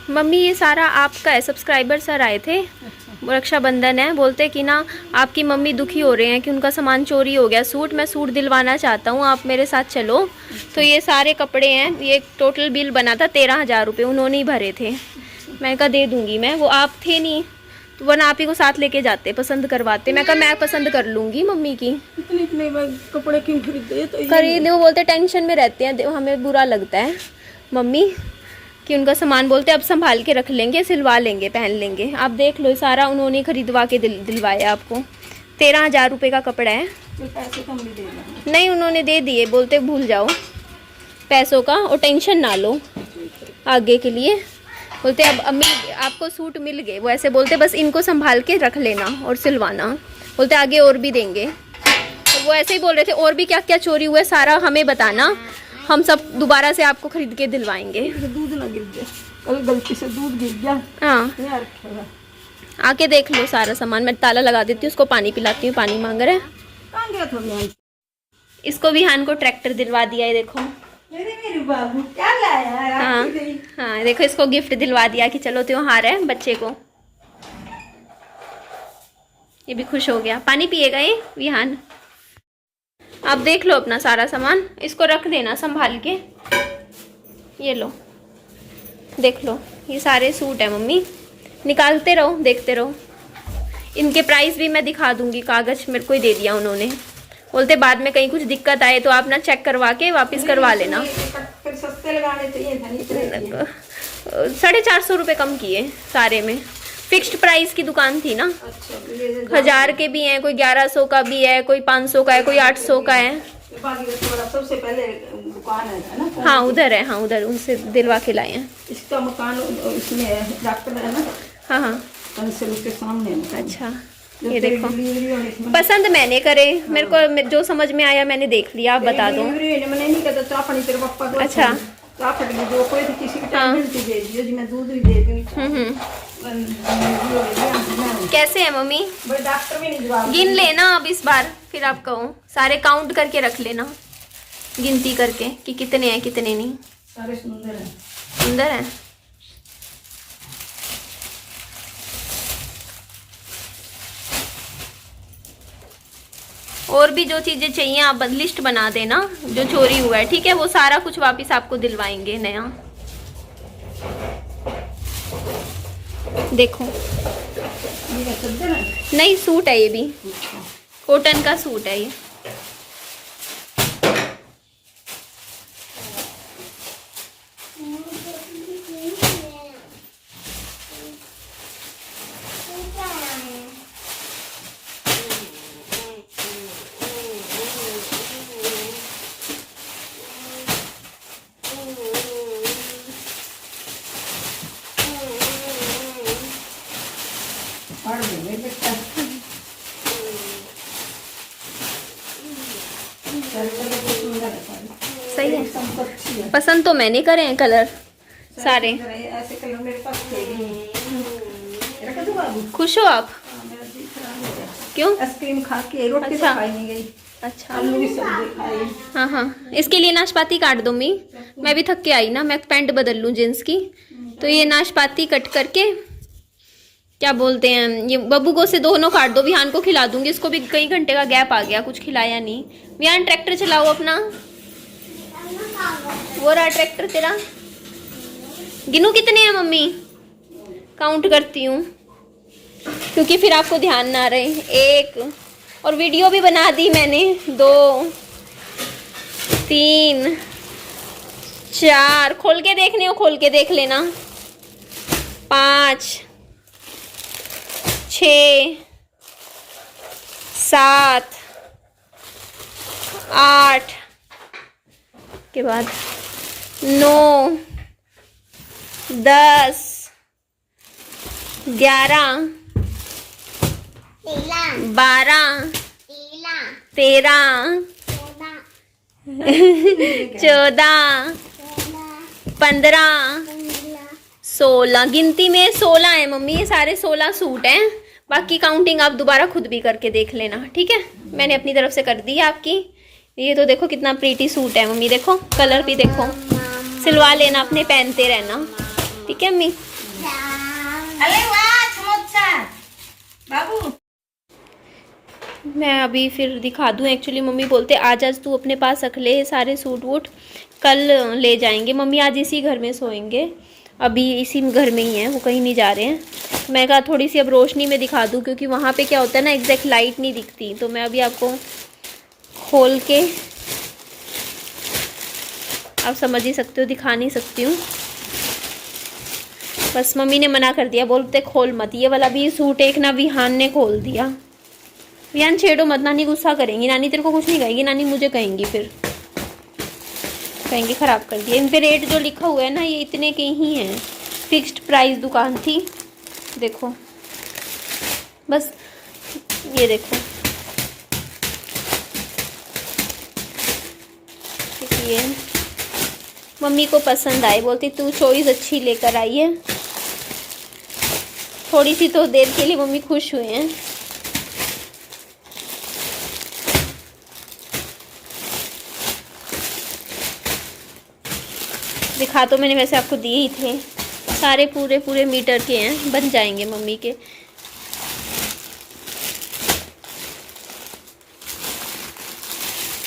Mummy ये सारा आपका है, सब्सक्राइबर सर आए थे। रक्षाबंधन है, बोलते कि ना आपकी मम्मी दुखी हो रहे हैं कि उनका सामान चोरी हो गया। सूट, मैं सूट दिलवाना चाहता हूँ, आप मेरे साथ चलो। तो ये सारे कपड़े हैं, ये टोटल बिल बना था 13,000 रुपये, उन्होंने ही भरे थे। मैं कहा दे दूँगी मैं, वो आप थे नहीं तो वरना आप ही को साथ लेके जाते, पसंद करवाते। मैं कहा मैं पसंद कर लूँगी मम्मी की। इतने कपड़े क्यों खरीदे? तो खरीदे, वो बोलते टेंशन में रहते हैं, हमें बुरा लगता है मम्मी कि उनका सामान, बोलते अब संभाल के रख लेंगे, सिलवा लेंगे, पहन लेंगे। आप देख लो सारा उन्होंने खरीदवा के दिलवाया आपको। 13,000 रुपये का कपड़ा है। पैसे कम भी दे नहीं, उन्होंने दे दिए, बोलते भूल जाओ पैसों का और टेंशन ना लो आगे के लिए। बोलते अब अम्मी आपको सूट मिल गए, वो ऐसे बोलते बस इनको संभाल के रख लेना और सिलवाना। बोलते आगे और भी देंगे। तो वो ऐसे ही बोल रहे थे और भी क्या क्या चोरी हुआ है सारा हमें बताना, हम सब दोबारा से आपको खरीद के दिलवाएंगे। दूध ना गिर गया, कल गलती से दूध गिर गया। हाँ, आके देख लो सारा सामान। मैं ताला लगा देती हूँ, उसको पानी पिलाती हूँ, पानी मांग रहा है। कहाँ गया था? इसको विहान को ट्रैक्टर दिलवा दिया है, देखो। मेरे बाबू क्या लाया? हाँ हाँ, देखो इसको गिफ्ट दिलवा दिया कि चलो त्योहार है बच्चे को। ये भी खुश हो गया। पानी पिएगा ये विहान। आप देख लो अपना सारा सामान, इसको रख देना संभाल के। ये लो, देख लो, ये सारे सूट है मम्मी, निकालते रहो, देखते रहो। इनके प्राइस भी मैं दिखा दूंगी, कागज मेरे को ही दे दिया उन्होंने। बोलते बाद में कहीं कुछ दिक्कत आए तो आप ना चेक करवा के वापस करवा लेना। फिर सस्ते लगाने चाहिए। 450 रुपये कम किए सारे में। फिक्स्ड प्राइस की दुकान थी ना। 1000 के भी हैं, कोई 1100 का भी है, कोई 500 का है, कोई 800 का है। सबसे पहले दुकान है ना? हाँ उधर है, हाँ उधर, उनसे दिलवा के लाए हैं। इसका मकान इसमें है, डॉक्टर है ना? हाँ हाँ, उसके सामने। अच्छा, ये देखो, पसंद मैंने करे, मेरे को जो समझ में आया मैंने देख लिया। आप बता दो। मैंने नहीं कहता चापनी तेरे पापा को। अच्छा, चापट की जो कोई किसी की टेंशन दे दियो जी, मैं दूध भी दे दूंगी। कैसे है मम्मी? डॉक्टर भी नहीं जवाब गिन लेना अब इस बार, फिर आप कहो। सारे काउंट करके रख लेना, गिनती करके कि कितने हैं कितने नहीं। सारे सुंदर हैं। सुंदर है। और भी जो चीजें चाहिए आप लिस्ट बना देना जो चोरी हुआ है, ठीक है? वो सारा कुछ वापस आपको दिलवाएंगे नया। देखो, नहीं सूट है ये भी, कॉटन का सूट है ये। सही है, पसंद तो मैंने करे हैं कलर सारे। ऐसे कलर मेरे पास थे भी नहीं। खुश हो आप? क्यों? आइसक्रीम खा के रोटी अच्छा, खाई नहीं गई। अच्छा, आलू की सब्जी खाई। हाँ हाँ, इसके लिए नाशपाती काट दो मैं भी थक के आई ना, मैं पैंट बदल लूँ जींस की। तो ये नाशपाती कट करके, क्या बोलते हैं, ये बब्बू को से दोनों काट दो, विहान को खिला दूंगी। इसको भी कई घंटे का गैप आ गया, कुछ खिलाया नहीं। विहान ट्रैक्टर चलाओ अपना, वो रहा ट्रैक्टर तेरा। गिनू कितने हैं मम्मी? काउंट करती हूँ क्योंकि फिर आपको ध्यान ना रहे। 1, और वीडियो भी बना दी मैंने। 2, 3, 4, खोल के देखने हो, खोल के देख लेना। 5, 6, 7, 8 के बाद 9, 10, 11, 12, 13, 14, 15, 16। गिनती में 16 है मम्मी, ये सारे 16 सूट हैं। बाकी काउंटिंग आप दोबारा खुद भी करके देख लेना, ठीक है? मैंने अपनी तरफ से कर दी है आपकी। ये तो देखो कितना प्रीटी सूट है मम्मी, देखो कलर भी देखो। सिलवा लेना, अपने पहनते रहना। ठीक है अम्मी? अरे वाह समोसा बाबू। मैं अभी फिर दिखा दूँ। एक्चुअली मम्मी बोलते आज आज तू अपने पास रख ले सारे सूट वूट, कल ले जाएंगे। मम्मी आज इसी घर में सोएंगे, अभी इसी घर में ही हैं, वो कहीं नहीं जा रहे हैं। मैं कहा थोड़ी सी अब रोशनी में दिखा दूँ, क्योंकि वहाँ पे क्या होता है ना, एग्जैक्ट लाइट नहीं दिखती। तो मैं अभी आपको खोल के, आप समझ ही सकते हो, दिखा नहीं सकती हूँ। बस मम्मी ने मना कर दिया, बोलते खोल मत। ये वाला भी सूट एक ना विहान ने खोल दिया। विहान छेड़ो मत, नानी गुस्सा करेंगी। नानी तेरे को कुछ नहीं कहेगी, नानी मुझे कहेंगी, फिर कहेंगी ख़राब कर दिया। इन पे रेट जो लिखा हुआ है ना, ये इतने के ही हैं, फिक्स्ड प्राइस दुकान थी। देखो बस, ये देखो, ये मम्मी को पसंद आए, बोलती तू चॉइस अच्छी लेकर आई है। थोड़ी सी तो देर के लिए मम्मी खुश हुए हैं। दिखा तो मैंने वैसे आपको दिए ही थे, सारे पूरे मीटर के हैं, बन जाएंगे मम्मी के।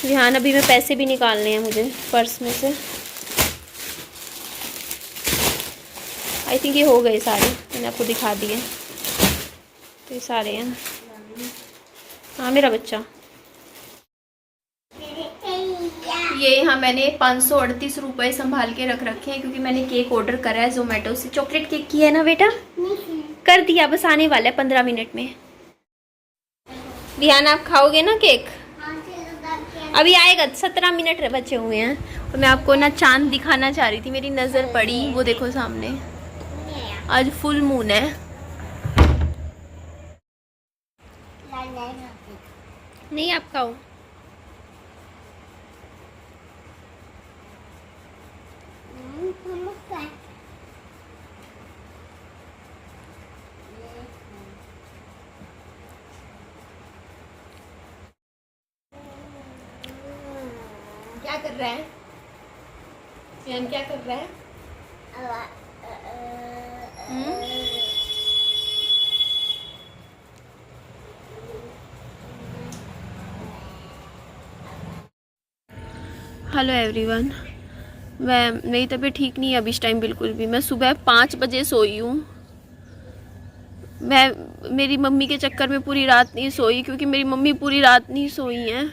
ध्यान, अभी मैं पैसे भी निकालने हैं मुझे पर्स में से। आई थिंक ये हो गए सारे, मैंने आपको दिखा दिए। तो ये सारे हैं। हाँ मेरा बच्चा, ये यहाँ मैंने 538 रुपये संभाल के रख रखे हैं, क्योंकि मैंने केक ऑर्डर करा है जोमेटो से। चॉकलेट केक किया है ना बेटा? कर दिया, बस आने वाला है 15 मिनट में। ध्यान, आप खाओगे ना केक? अभी आएगा, 17 मिनट बचे हुए हैं। और मैं आपको ना चांद दिखाना चाह रही थी, मेरी नज़र पड़ी, वो देखो सामने, आज फुल मून है। नहीं आप खाओ। क्या कर रहा है यान, क्या कर रहा है? हेलो एवरीवन, मेरी तबीयत ठीक नहीं है अभी इस टाइम बिल्कुल भी। मैं सुबह 5 बजे सोई हूँ। मेरी मम्मी के चक्कर में पूरी रात नहीं सोई, क्योंकि मेरी मम्मी पूरी रात नहीं सोई हैं।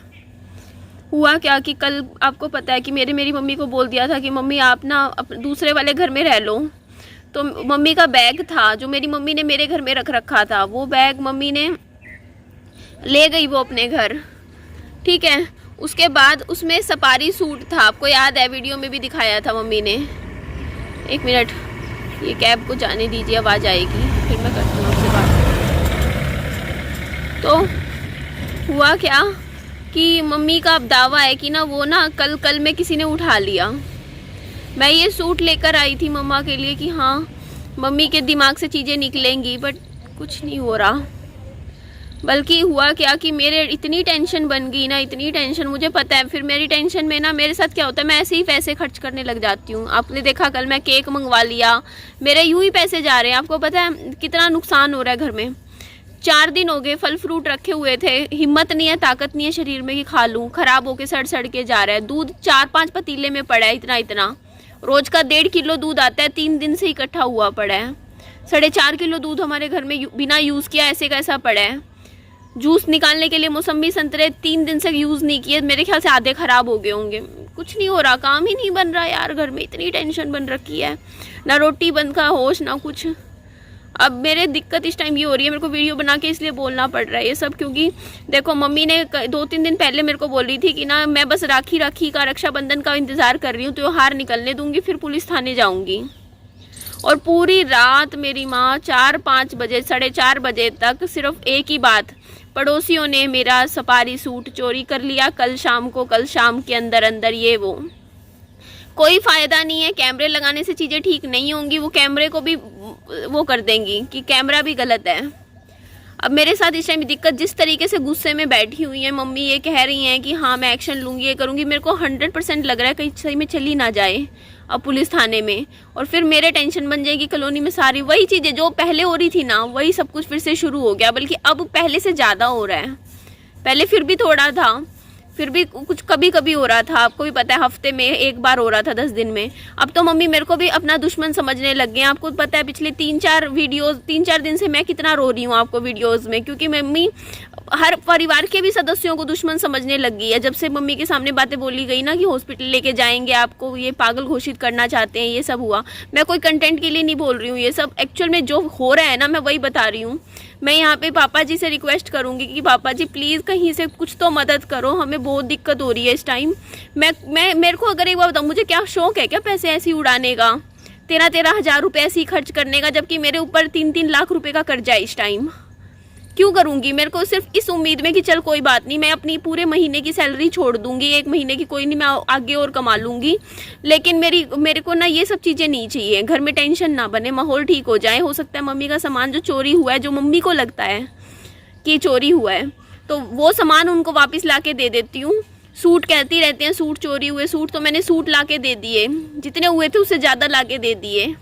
हुआ क्या कि कल आपको पता है कि मेरी मम्मी को बोल दिया था कि मम्मी आप ना दूसरे वाले घर में रह लो। तो मम्मी का बैग था जो मेरी मम्मी ने मेरे घर में रख रखा था, वो बैग मम्मी ने ले गई वो अपने घर, ठीक है। उसके बाद उसमें सफारी सूट था, आपको याद है वीडियो में भी दिखाया था मम्मी ने। एक मिनट, ये कैब को जाने दीजिए, आवाज़ आएगी, फिर मैं करती हूँ आपसे बात। तो हुआ क्या कि मम्मी का अब दावा है कि ना वो ना कल में किसी ने उठा लिया। मैं ये सूट लेकर आई थी मम्मा के लिए कि हाँ मम्मी के दिमाग से चीज़ें निकलेंगी, बट कुछ नहीं हो रहा। बल्कि हुआ क्या कि मेरे इतनी टेंशन बन गई ना, इतनी टेंशन, मुझे पता है फिर मेरी टेंशन में ना मेरे साथ क्या होता है, मैं ऐसे ही पैसे खर्च करने लग जाती हूँ। आपने देखा कल मैं केक मंगवा लिया, मेरे यूं ही पैसे जा रहे हैं। आपको पता है कितना नुकसान हो रहा है घर में। 4 दिन हो गए फल फ्रूट रखे हुए थे, हिम्मत नहीं है, ताकत नहीं है शरीर में कि खा लूँ, ख़राब होके सड़ के जा रहा है। दूध 4-5 पतीले में पड़ा है, इतना रोज़ का 1.5 किलो दूध आता है, 3 दिन से इकट्ठा हुआ पड़ा है। 4.5 किलो दूध हमारे घर में बिना यूज़ किया ऐसे कैसा पड़ा है। जूस निकालने के लिए मौसम्बी संतरे 3 दिन से यूज़ नहीं किए, मेरे ख्याल से आधे ख़राब हो गए होंगे। कुछ नहीं हो रहा, काम ही नहीं बन रहा यार, घर में इतनी टेंशन बन रखी है, ना रोटी बन का होश ना कुछ। अब मेरे दिक्कत इस टाइम ये हो रही है, मेरे को वीडियो बना के इसलिए बोलना पड़ रहा है ये सब, क्योंकि देखो मम्मी ने 2-3 दिन पहले मेरे को बोल रही थी कि ना मैं बस राखी का रक्षाबंधन का इंतज़ार कर रही हूँ, त्योहार निकलने दूँगी फिर पुलिस थाने जाऊँगी। और पूरी रात मेरी माँ 4-5 बजे 4:30 बजे तक सिर्फ एक ही बात, पड़ोसियों ने मेरा सफारी सूट चोरी कर लिया कल शाम के अंदर ये वो। कोई फ़ायदा नहीं है, कैमरे लगाने से चीज़ें ठीक नहीं होंगी, वो कैमरे को भी वो कर देंगी कि कैमरा भी गलत है। अब मेरे साथ इस टाइम दिक्कत, जिस तरीके से गुस्से में बैठी हुई हैं मम्मी, ये कह रही हैं कि हाँ मैं एक्शन लूँगी, ये करूँगी, मेरे को 100% लग रहा है कहीं सही में चली ना जाए। अब पुलिस थाने में, और फिर मेरे टेंशन बन जाएगी कॉलोनी में सारी। वही चीज़ें जो पहले हो रही थी ना, वही सब कुछ फिर से शुरू हो गया, बल्कि अब पहले से ज़्यादा हो रहा है। पहले फिर भी थोड़ा था, फिर भी कुछ कभी कभी हो रहा था, आपको भी पता है, हफ्ते में एक बार हो रहा था 10 दिन में। अब तो मम्मी मेरे को भी अपना दुश्मन समझने लग गए हैं। आपको पता है पिछले 3-4 दिन से मैं कितना रो रही हूँ आपको वीडियोस में, क्योंकि मम्मी हर परिवार के भी सदस्यों को दुश्मन समझने लग गई है। जब से मम्मी के सामने बातें बोली गई ना कि हॉस्पिटल लेके जाएंगे आपको, ये पागल घोषित करना चाहते हैं, ये सब हुआ। मैं कोई कंटेंट के लिए नहीं बोल रही हूँ, ये सब एक्चुअल में जो हो रहा है ना, मैं वही बता रही हूँ। मैं यहाँ पे पापा जी से रिक्वेस्ट करूँगी कि पापा जी प्लीज़ कहीं से कुछ तो मदद करो, हमें बहुत दिक्कत हो रही है इस टाइम। मेरे को अगर एक बार बताओ, मुझे क्या शौक है क्या पैसे ऐसे ही उड़ाने का, 13-13 हज़ार रुपये ऐसे ही खर्च करने का, जबकि मेरे ऊपर 3-3 लाख रुपए का कर्जा है इस टाइम। क्यों करूँगी? मेरे को सिर्फ इस उम्मीद में कि चल कोई बात नहीं, मैं अपनी पूरे महीने की सैलरी छोड़ दूँगी, 1 महीने की कोई नहीं, मैं आगे और कमा लूँगी। लेकिन मेरे को ना ये सब चीज़ें नहीं चाहिए। घर में टेंशन ना बने, माहौल ठीक हो जाए। हो सकता है मम्मी का सामान जो चोरी हुआ है, जो मम्मी को लगता है कि चोरी हुआ है, तो वो सामान उनको वापस ला के दे देती हूँ। सूट कहती रहते हैं सूट चोरी हुए, सूट तो मैंने सूट ला के दे दिए, जितने हुए थे उससे ज़्यादा ला के दे दिए।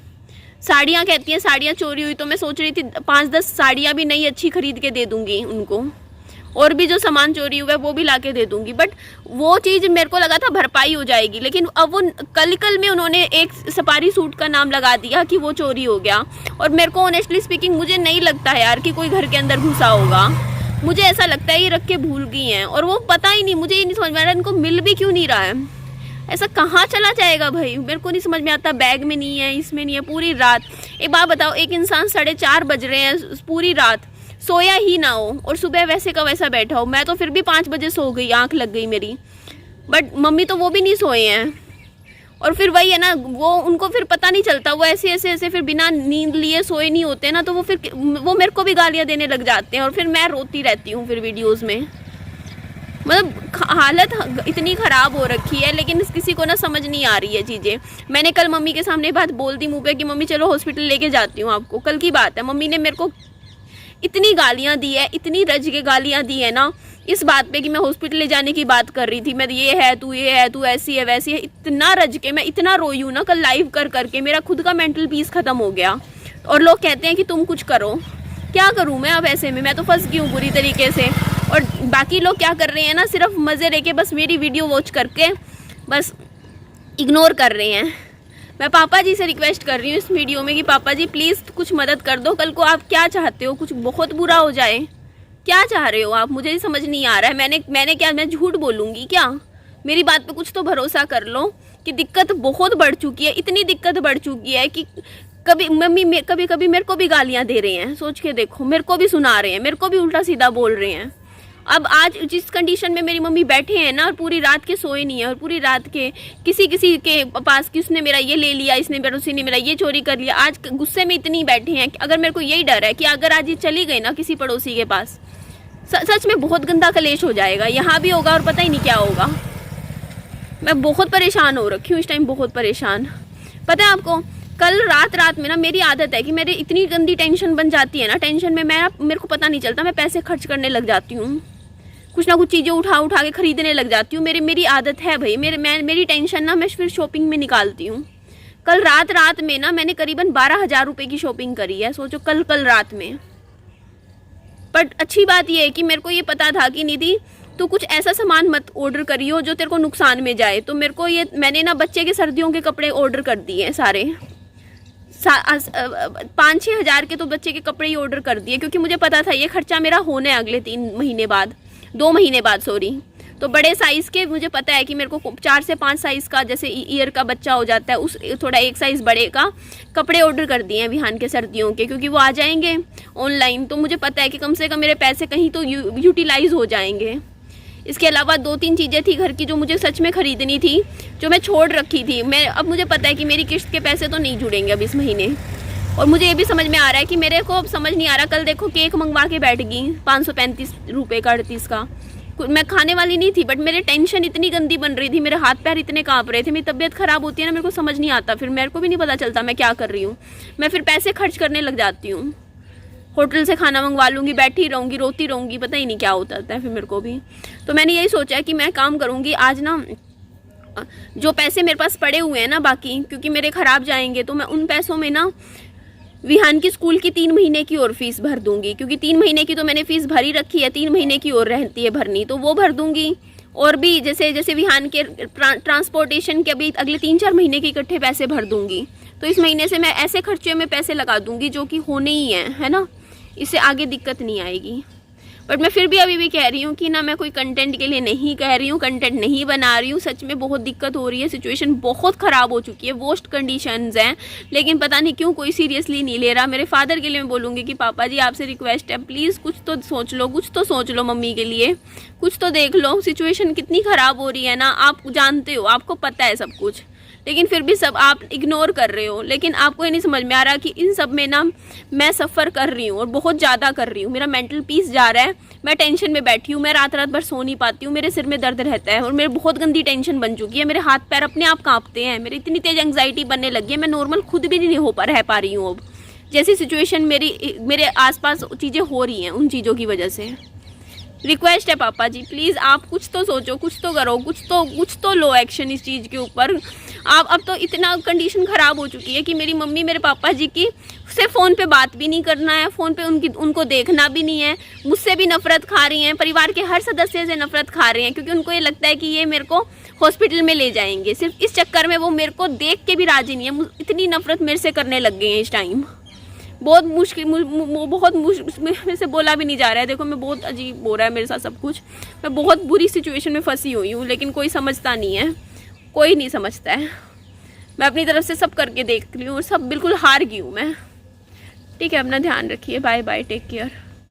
साड़ियाँ कहती हैं साड़ियाँ चोरी हुई, तो मैं सोच रही थी 5-10 साड़ियाँ भी नई अच्छी खरीद के दे दूँगी उनको, और भी जो सामान चोरी हुआ है वो भी ला के दे दूँगी। बट वो चीज़ मेरे को लगा था भरपाई हो जाएगी, लेकिन अब वो कल में उन्होंने एक सफारी सूट का नाम लगा दिया कि वो चोरी हो गया। और मेरे को ऑनेस्टली स्पीकिंग मुझे नहीं लगता है यार कि कोई घर के अंदर घुसा होगा। मुझे ऐसा लगता है ये रख के भूल गई हैं, और वो पता ही नहीं, मुझे ये नहीं समझ में आ रहा इनको मिल भी क्यों नहीं रहा है। ऐसा कहाँ चला जाएगा भाई, मेरे को नहीं समझ में आता। बैग में नहीं है, इसमें नहीं है, पूरी रात। एक बात बताओ, एक इंसान 4:30 बज रहे हैं, पूरी रात सोया ही ना हो, और सुबह वैसे का वैसा बैठा हो। मैं तो फिर भी 5 बजे सो गई, आंख लग गई मेरी, बट मम्मी तो वो भी नहीं सोए हैं। और फिर वही है ना, वो उनको फिर पता नहीं चलता, वो ऐसे फिर बिना नींद लिए सोए नहीं होते ना, तो वो मेरे को भी गालियाँ देने लग जाते हैं, और फिर मैं रोती रहती हूँ फिर वीडियोज़ में। मतलब हालत इतनी ख़राब हो रखी है, लेकिन किसी को ना समझ नहीं आ रही है चीज़ें। मैंने कल मम्मी के सामने बात बोल दी मुँह पे कि मम्मी चलो हॉस्पिटल लेके जाती हूँ आपको। कल की बात है, मम्मी ने मेरे को इतनी गालियाँ दी है, इतनी रज के गालियाँ दी है ना इस बात पे कि मैं हॉस्पिटल ले जाने की बात कर रही थी। मैं ये है तू ऐसी है वैसी है, इतना रज के मैं इतना रोई हूँ ना कल लाइव कर करके, मेरा खुद का मेंटल पीस ख़त्म हो गया। और लोग कहते हैं कि तुम कुछ करो, क्या करूँ मैं अब ऐसे में? मैं तो फंस गई हूँ बुरी तरीके से। और बाकी लोग क्या कर रहे हैं ना, सिर्फ मज़े लेके बस मेरी वीडियो वॉच करके बस इग्नोर कर रहे हैं। मैं पापा जी से रिक्वेस्ट कर रही हूँ इस वीडियो में कि पापा जी प्लीज़ कुछ मदद कर दो। कल को आप क्या चाहते हो? कुछ बहुत बुरा हो जाए, क्या चाह रहे हो आप? मुझे समझ नहीं आ रहा है। मैं झूठ बोलूँगी क्या? मेरी बात पे कुछ तो भरोसा कर लो कि दिक्कत बहुत बढ़ चुकी है, इतनी दिक्कत बढ़ चुकी है कि कभी मम्मी कभी मेरे को भी गालियाँ दे रहे हैं। सोच के देखो, मेरे को भी सुना रहे हैं, मेरे को भी उल्टा सीधा बोल रहे हैं। अब आज जिस कंडीशन में मेरी मम्मी बैठे हैं ना, और पूरी रात के सोए नहीं है, और पूरी रात के किसी के पास कि उसने मेरा ये ले लिया, उसी ने मेरा ये चोरी कर लिया, आज गुस्से में इतनी बैठे हैं कि अगर मेरे को यही डर है कि अगर आज ये चली गई ना किसी पड़ोसी के पास, सच में बहुत गंदा कलेश हो जाएगा, यहाँ भी होगा और पता ही नहीं क्या होगा। मैं बहुत परेशान हो रखी हूँ इस टाइम, बहुत परेशान। पता है आपको, कल रात में ना मेरी आदत है कि मेरी इतनी गंदी टेंशन बन जाती है ना, टेंशन में मेरे को पता नहीं चलता, मैं पैसे खर्च करने लग जाती हूँ, कुछ ना कुछ चीज़ें उठा के खरीदने लग जाती हूँ। मेरी आदत है भाई, मेरी टेंशन ना मैं फिर शॉपिंग में निकालती हूँ। कल रात में ना मैंने करीबन 12,000 रुपये की शॉपिंग करी है, सोचो कल रात में। बट अच्छी बात यह है कि मेरे को ये पता था कि निधि तो कुछ ऐसा सामान मत ऑर्डर करियो जो तेरे को नुकसान में जाए। तो मैंने ना बच्चे के सर्दियों के कपड़े ऑर्डर कर दिए हैं सारे, 5-6 हज़ार के तो बच्चे के कपड़े ही ऑर्डर कर दिए, क्योंकि मुझे पता था ये खर्चा मेरा होना है अगले 2 महीने बाद सॉरी। तो बड़े साइज़ के मुझे पता है कि मेरे को 4 से 5 साइज़ का, जैसे ईयर का बच्चा हो जाता है, उस थोड़ा 1 साइज़ बड़े का कपड़े ऑर्डर कर दिए हैं विहान के सर्दियों के, क्योंकि वो आ जाएंगे ऑनलाइन। तो मुझे पता है कि कम से कम मेरे पैसे कहीं तो यूटिलाइज़ हो जाएंगे। इसके अलावा 2-3 चीज़ें थी घर की जो मुझे सच में ख़रीदनी थी, जो मैं छोड़ रखी थी। अब मुझे पता है कि मेरी किस्त के पैसे तो नहीं जुड़ेंगे अब इस महीने। और मुझे ये भी समझ में आ रहा है कि मेरे को अब समझ नहीं आ रहा, कल देखो केक मंगवा के बैठ गई 535 रुपये का 38 का। मैं खाने वाली नहीं थी, बट मेरे टेंशन इतनी गंदी बन रही थी, मेरे हाथ पैर इतने काँप रहे थे, मेरी तबीयत ख़राब होती है ना, मेरे को समझ नहीं आता, फिर मेरे को भी नहीं पता चलता मैं क्या कर रही हूँ। मैं फिर पैसे खर्च करने लग जाती हूँ, होटल से खाना मंगवा लूँगी, बैठी रहूँगी, रोती रहूँगी, पता ही नहीं क्या होता है फिर मेरे को भी। तो मैंने यही सोचा है कि मैं काम करूँगी आज ना, जो पैसे मेरे पास पड़े हुए हैं ना बाकी, क्योंकि मेरे ख़राब जाएंगे, तो मैं उन पैसों में ना विहान की स्कूल की 3 महीने की और फीस भर दूंगी, क्योंकि 3 महीने की तो मैंने फ़ीस भरी रखी है, 3 महीने की और रहती है भरनी, तो वो भर दूंगी। और भी जैसे जैसे विहान के ट्रांसपोर्टेशन के अभी अगले 3-4 महीने के इकट्ठे पैसे भर दूंगी। तो इस महीने से मैं ऐसे खर्चे में पैसे लगा दूंगी जो कि होने ही है ना, इससे आगे दिक्कत नहीं आएगी। बट मैं फिर भी अभी भी कह रही हूँ कि ना मैं कोई कंटेंट के लिए नहीं कह रही हूँ, कंटेंट नहीं बना रही हूँ, सच में बहुत दिक्कत हो रही है, सिचुएशन बहुत ख़राब हो चुकी है, वर्स्ट कंडीशंस हैं, लेकिन पता नहीं क्यों कोई सीरियसली नहीं ले रहा। मेरे फादर के लिए मैं बोलूँगी कि पापा जी आपसे रिक्वेस्ट है, प्लीज़ कुछ तो सोच लो, कुछ तो सोच लो, मम्मी के लिए कुछ तो देख लो, सिचुएशन कितनी ख़राब हो रही है ना, आप जानते हो, आपको पता है सब कुछ, लेकिन फिर भी सब आप इग्नोर कर रहे हो। लेकिन आपको ये नहीं समझ में आ रहा कि इन सब में ना मैं सफ़र कर रही हूँ और बहुत ज़्यादा कर रही हूँ, मेरा मेंटल पीस जा रहा है, मैं टेंशन में बैठी हूँ, मैं रात रात भर सो नहीं पाती हूँ, मेरे सिर में दर्द रहता है और मेरे बहुत गंदी टेंशन बन चुकी है, मेरे हाथ पैर अपने आप कांपते हैं, मेरी इतनी तेज एंग्जाइटी बनने लगी है, मैं नॉर्मल खुद भी नहीं रह पा रही हूँ अब। जैसी सिचुएशन मेरे आसपास चीज़ें हो रही हैं उन चीज़ों की वजह से। रिक्वेस्ट है पापा जी, प्लीज़ आप कुछ तो सोचो, कुछ तो करो, कुछ तो लो एक्शन इस चीज़ के ऊपर। आप अब तो इतना कंडीशन ख़राब हो चुकी है कि मेरी मम्मी मेरे पापा जी की से फ़ोन पे बात भी नहीं करना है, फ़ोन पे उनको देखना भी नहीं है, मुझसे भी नफ़रत खा रही हैं, परिवार के हर सदस्य से नफ़रत खा रही हैं, क्योंकि उनको ये लगता है कि ये मेरे को हॉस्पिटल में ले जाएंगे। सिर्फ इस चक्कर में वो मेरे को देख के भी राज़ी नहीं है, इतनी नफ़रत मेरे से करने लग गए हैं इस टाइम। बहुत मुश्किल मेरे से बोला भी नहीं जा रहा है। देखो मैं बहुत अजीब हो रहा है मेरे साथ सब कुछ, मैं बहुत बुरी सिचुएशन में फंसी हुई हूँ, लेकिन कोई समझता नहीं है, कोई नहीं समझता है। मैं अपनी तरफ से सब करके देख रही हूँ और सब बिल्कुल हार गई हूँ मैं। ठीक है, अपना ध्यान रखिए, बाय बाय, टेक केयर।